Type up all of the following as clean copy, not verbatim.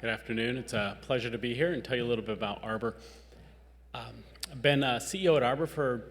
Good afternoon. It's a pleasure to be here and tell you a little bit about Arbor. I've been CEO at Arbor for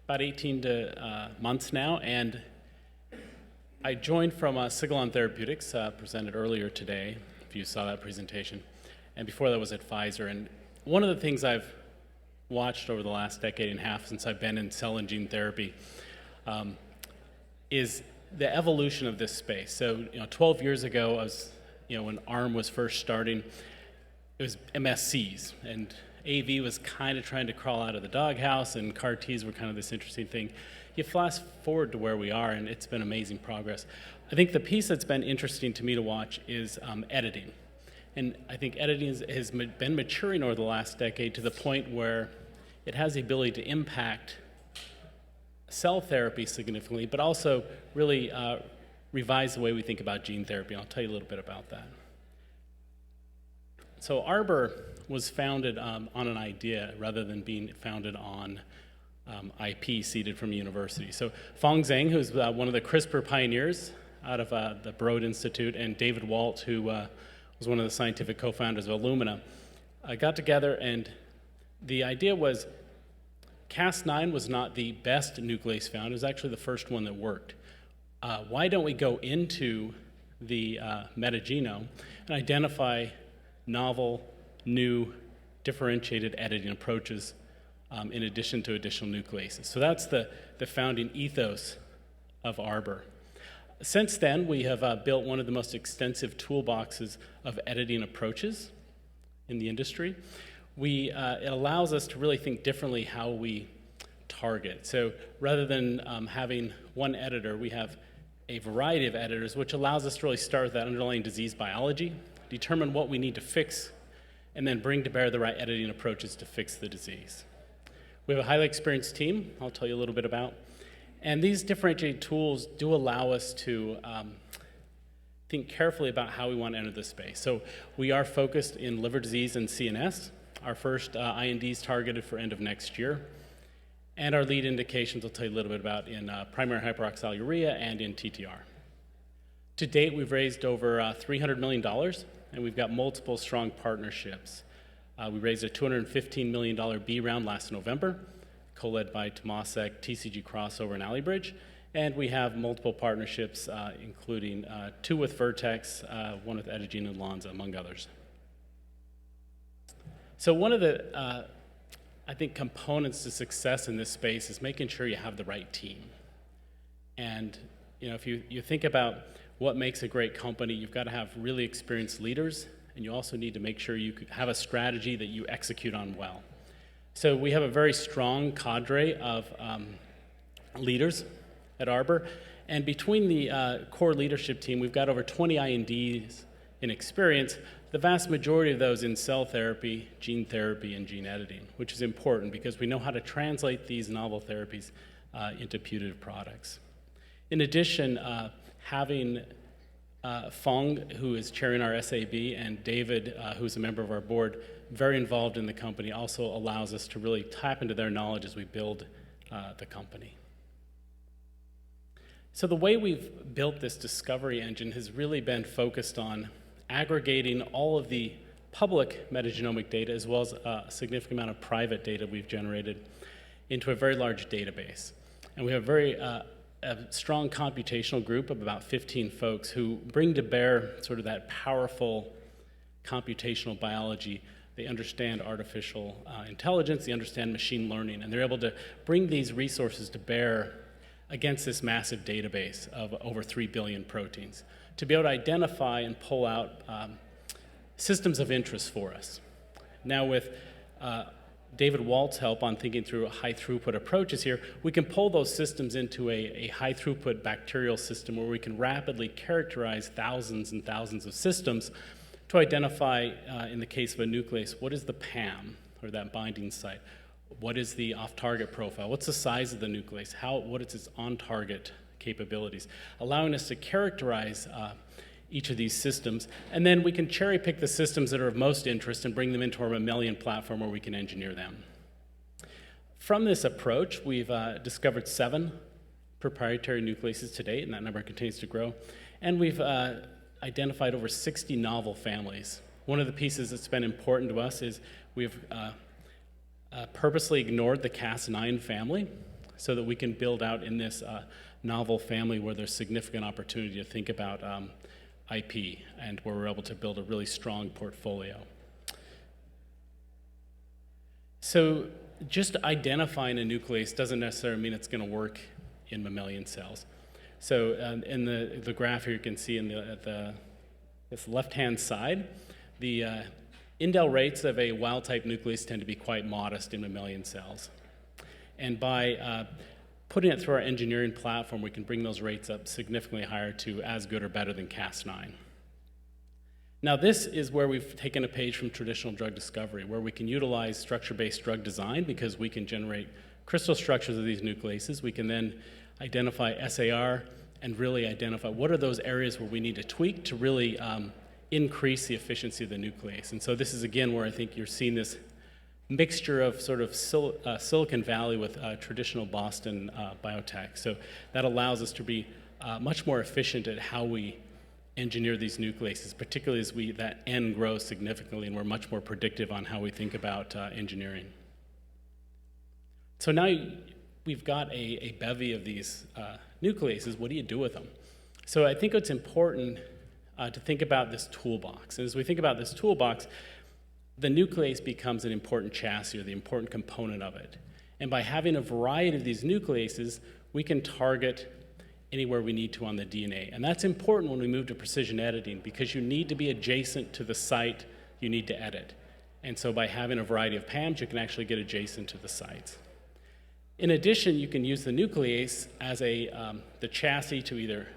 about 18 months now, and I joined from Sigilon Therapeutics, presented earlier today, if you saw that presentation, and before that was at Pfizer. And one of the things I've watched over the last decade and a half since I've been in cell and gene therapy is the evolution of this space. So, 12 years ago, I was, when ARM was first starting, it was MSCs, and AV was kind of trying to crawl out of the doghouse, and CAR Ts were kind of this interesting thing. You flash forward to where we are, and it's been amazing progress. I think the piece that's been interesting to me to watch is editing. And I think editing has been maturing over the last decade to the point where it has the ability to impact cell therapy significantly, but also really revise the way we think about gene therapy. I'll tell you a little bit about that. So Arbor was founded on an idea rather than being founded on IP seeded from a university. So Feng Zhang, who's one of the CRISPR pioneers out of the Broad Institute, and David Walt, who was one of the scientific co-founders of Illumina, got together, and the idea was Cas9 was not the best nuclease found. It was actually the first one that worked. Why don't we go into the metagenome and identify novel, new, differentiated editing approaches in addition to additional nucleases? So that's the founding ethos of Arbor. Since then, we have built one of the most extensive toolboxes of editing approaches in the industry. It allows us to really think differently how we target. So rather than having one editor, we have a variety of editors, which allows us to really start with that underlying disease biology, determine what we need to fix, and then bring to bear the right editing approaches to fix the disease. We have a highly experienced team I'll tell you a little bit about. And these differentiated tools do allow us to think carefully about how we want to enter this space. So we are focused in liver disease and CNS. Our first IND is targeted for end of next year. And our lead indications I'll tell you a little bit about in primary hyperoxaluria and in TTR. To date, we've raised over $300 million, and we've got multiple strong partnerships. We raised a $215 million B round last November, co-led by Temasek, TCG Crossover, and Allybridge. And we have multiple partnerships, including two with Vertex, one with Edogene and Lonza, among others. So one of the, I think, components to success in this space is making sure you have the right team. And if you think about what makes a great company, you've got to have really experienced leaders, and you also need to make sure you have a strategy that you execute on well. So we have a very strong cadre of leaders at Arbor, and between the core leadership team, we've got over 20 INDs in experience, the vast majority of those in cell therapy, gene therapy, and gene editing, which is important because we know how to translate these novel therapies into putative products. In addition, having Feng, who is chairing our SAB, and David, who's a member of our board, very involved in the company, also allows us to really tap into their knowledge as we build the company. So the way we've built this discovery engine has really been focused on aggregating all of the public metagenomic data as well as a significant amount of private data we've generated into a very large database. And we have a strong computational group of about 15 folks who bring to bear sort of that powerful computational biology. They understand artificial intelligence, they understand machine learning, and they're able to bring these resources to bear against this massive database of over 3 billion proteins to be able to identify and pull out systems of interest for us. Now with David Walt's help on thinking through high throughput approaches here, we can pull those systems into a high throughput bacterial system where we can rapidly characterize thousands and thousands of systems to identify, in the case of a nuclease, what is the PAM, or that binding site? What is the off-target profile? What's the size of the nuclease? What is its on-target capabilities? Allowing us to characterize each of these systems, and then we can cherry pick the systems that are of most interest and bring them into our mammalian platform where we can engineer them. From this approach, we've discovered 7 proprietary nucleases to date, and that number continues to grow. And we've identified over 60 novel families One of the pieces that's been important to us is we've purposely ignored the Cas9 family so that we can build out in this novel family where there's significant opportunity to think about IP and where we're able to build a really strong portfolio. So just identifying a nuclease doesn't necessarily mean it's going to work in mammalian cells. So in the graph here, you can see in this left-hand side, the indel rates of a wild-type nuclease tend to be quite modest in mammalian cells. And by putting it through our engineering platform, we can bring those rates up significantly higher to as good or better than Cas9. Now, this is where we've taken a page from traditional drug discovery, where we can utilize structure-based drug design because we can generate crystal structures of these nucleases. We can then identify SAR and really identify what are those areas where we need to tweak to really increase the efficiency of the nuclease. And so this is, again, where I think you're seeing this mixture of sort of Silicon Valley with traditional Boston biotech. So that allows us to be much more efficient at how we engineer these nucleases, particularly as that N grows significantly and we're much more predictive on how we think about engineering. So now we've got a bevy of these nucleases. What do you do with them? So I think it's important to think about this toolbox. And as we think about this toolbox, the nuclease becomes an important chassis or the important component of it. And by having a variety of these nucleases, we can target anywhere we need to on the DNA. And that's important when we move to precision editing because you need to be adjacent to the site you need to edit. And so by having a variety of PAMs, you can actually get adjacent to the sites. In addition, you can use the nuclease as the chassis to either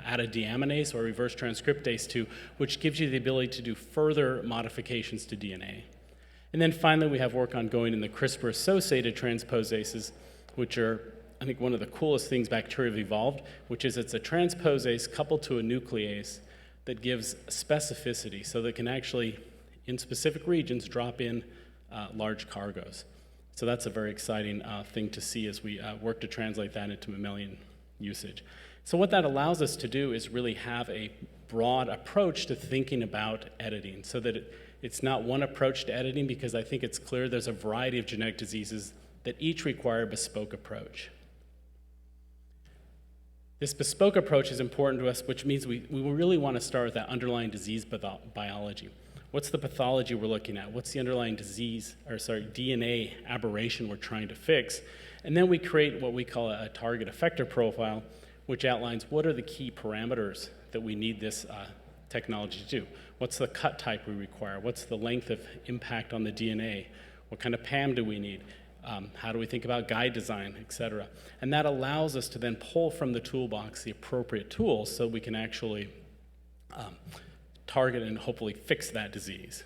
add a deaminase or reverse transcriptase to, which gives you the ability to do further modifications to DNA. And then finally, we have work ongoing in the CRISPR-associated transposases, which are, I think, one of the coolest things bacteria have evolved, which is it's a transposase coupled to a nuclease that gives specificity so that it can actually, in specific regions, drop in large cargoes. So that's a very exciting thing to see as we work to translate that into mammalian usage. So what that allows us to do is really have a broad approach to thinking about editing so that it's not one approach to editing because I think it's clear there's a variety of genetic diseases that each require a bespoke approach. This bespoke approach is important to us, which means we really want to start with that underlying disease biology. What's the pathology we're looking at? What's the underlying DNA aberration we're trying to fix? And then we create what we call a target effector profile, which outlines what are the key parameters that we need this technology to do. What's the cut type we require? What's the length of impact on the DNA? What kind of PAM do we need? How do we think about guide design, et cetera? And that allows us to then pull from the toolbox the appropriate tools so we can actually target and hopefully fix that disease.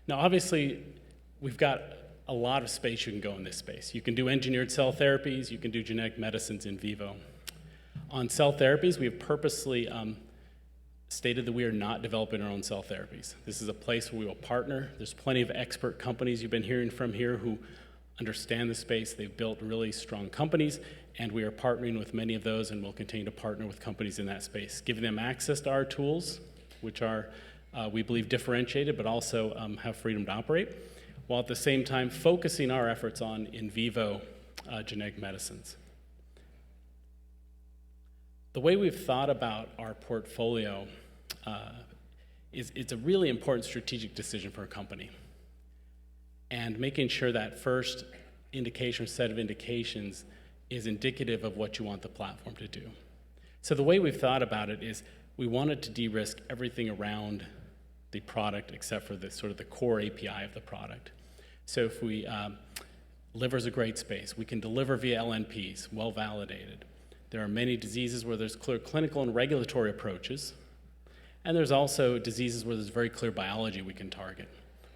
Now, obviously, we've got a lot of space you can go in this space. You can do engineered cell therapies. You can do genetic medicines in vivo. On cell therapies, we have purposely stated that we are not developing our own cell therapies. This is a place where we will partner. There's plenty of expert companies you've been hearing from here who understand the space. They've built really strong companies, and we are partnering with many of those, and we'll continue to partner with companies in that space, giving them access to our tools, which are, we believe, differentiated, but also have freedom to operate, while at the same time focusing our efforts on in vivo genetic medicines. The way we've thought about our portfolio it's a really important strategic decision for a company. And making sure that first indication or set of indications is indicative of what you want the platform to do. So the way we've thought about it is we wanted to de-risk everything around the product except for the sort of the core API of the product. So if we, liver's a great space. We can deliver via LNPs, well validated. There are many diseases where there's clear clinical and regulatory approaches. And there's also diseases where there's very clear biology we can target,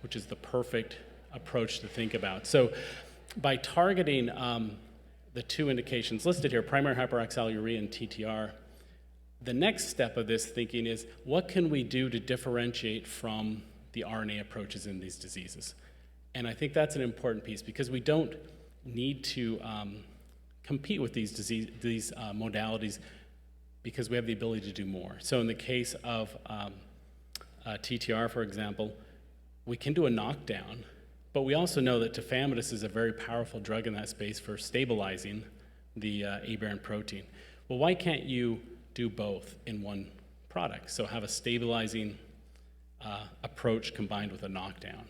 which is the perfect approach to think about. So by targeting the two indications listed here, primary hyperoxaluria and TTR, the next step of this thinking is what can we do to differentiate from the RNA approaches in these diseases? And I think that's an important piece because we don't need to compete with these modalities because we have the ability to do more. So in the case of TTR, for example, we can do a knockdown, but we also know that tafamidis is a very powerful drug in that space for stabilizing the aberrant protein. Well, why can't you do both in one product? So have a stabilizing approach combined with a knockdown.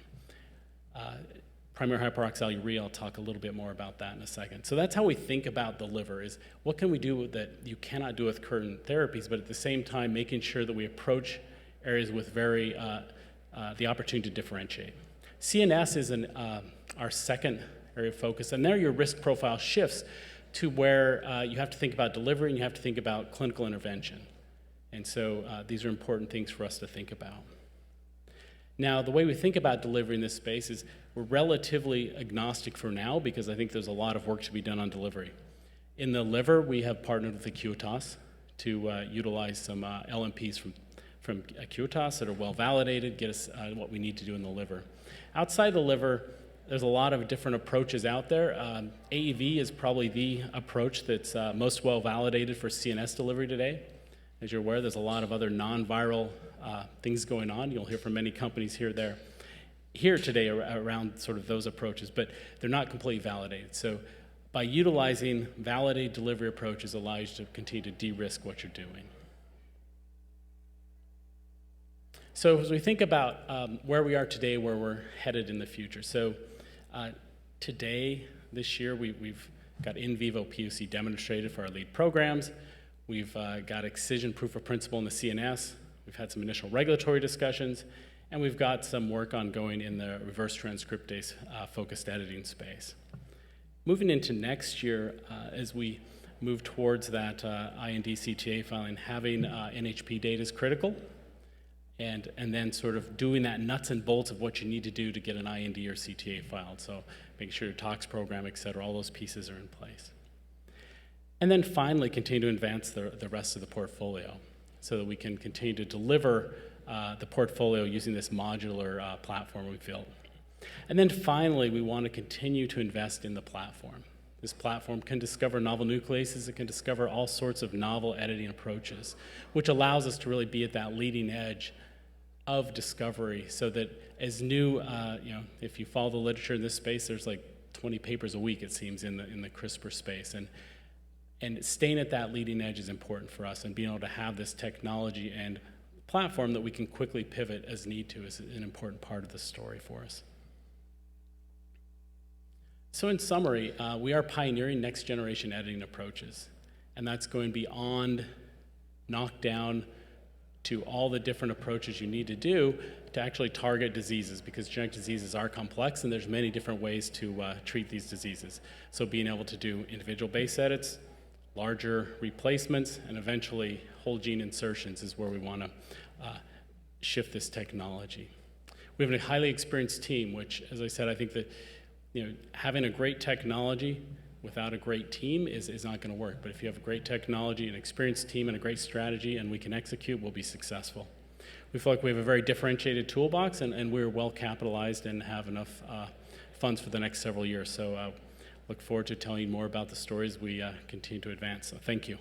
Primary hyperoxaluria, I'll talk a little bit more about that in a second. So that's how we think about the liver, is what can we do that you cannot do with current therapies, but at the same time making sure that we approach areas with the opportunity to differentiate. CNS is our second area of focus, and there your risk profile shifts to where you have to think about delivery and you have to think about clinical intervention. And so these are important things for us to think about. Now, the way we think about delivery in this space is we're relatively agnostic for now because I think there's a lot of work to be done on delivery. In the liver, we have partnered with Acuitas to utilize some LNPs from Acuitas that are well validated, get us what we need to do in the liver. Outside the liver, there's a lot of different approaches out there. AAV is probably the approach that's most well validated for CNS delivery today. As you're aware, there's a lot of other non-viral things going on. You'll hear from many companies here today around sort of those approaches, but they're not completely validated. So by utilizing validated delivery approaches allows you to continue to de-risk what you're doing. So as we think about where we are today, where we're headed in the future. So today, this year, we've got in vivo POC demonstrated for our lead programs. We've got excision proof of principle in the CNS. We've had some initial regulatory discussions, and we've got some work ongoing in the reverse transcriptase focused editing space. Moving into next year, as we move towards that IND CTA filing, having NHP data is critical, and then sort of doing that nuts and bolts of what you need to do to get an IND or CTA filed. So making sure your tox program, et cetera, all those pieces are in place. And then finally, continue to advance the rest of the portfolio so that we can continue to deliver the portfolio using this modular platform we've built. And then finally, we want to continue to invest in the platform. This platform can discover novel nucleases. It can discover all sorts of novel editing approaches, which allows us to really be at that leading edge of discovery so that as new, if you follow the literature in this space, there's like 20 papers a week, it seems, in the CRISPR space. And staying at that leading edge is important for us, and being able to have this technology and platform that we can quickly pivot as need to is an important part of the story for us. So in summary, we are pioneering next generation editing approaches, and that's going beyond knockdown to all the different approaches you need to do to actually target diseases, because genetic diseases are complex and there's many different ways to treat these diseases. So being able to do individual base edits, larger replacements, and eventually whole gene insertions is where we want to shift this technology. We have a highly experienced team, which, as I said, I think that having a great technology without a great team is not going to work. But if you have a great technology, an experienced team, and a great strategy, and we can execute, we'll be successful. We feel like we have a very differentiated toolbox, and we're well capitalized and have enough funds for the next several years. So look forward to telling you more about the stories we continue to advance. So thank you.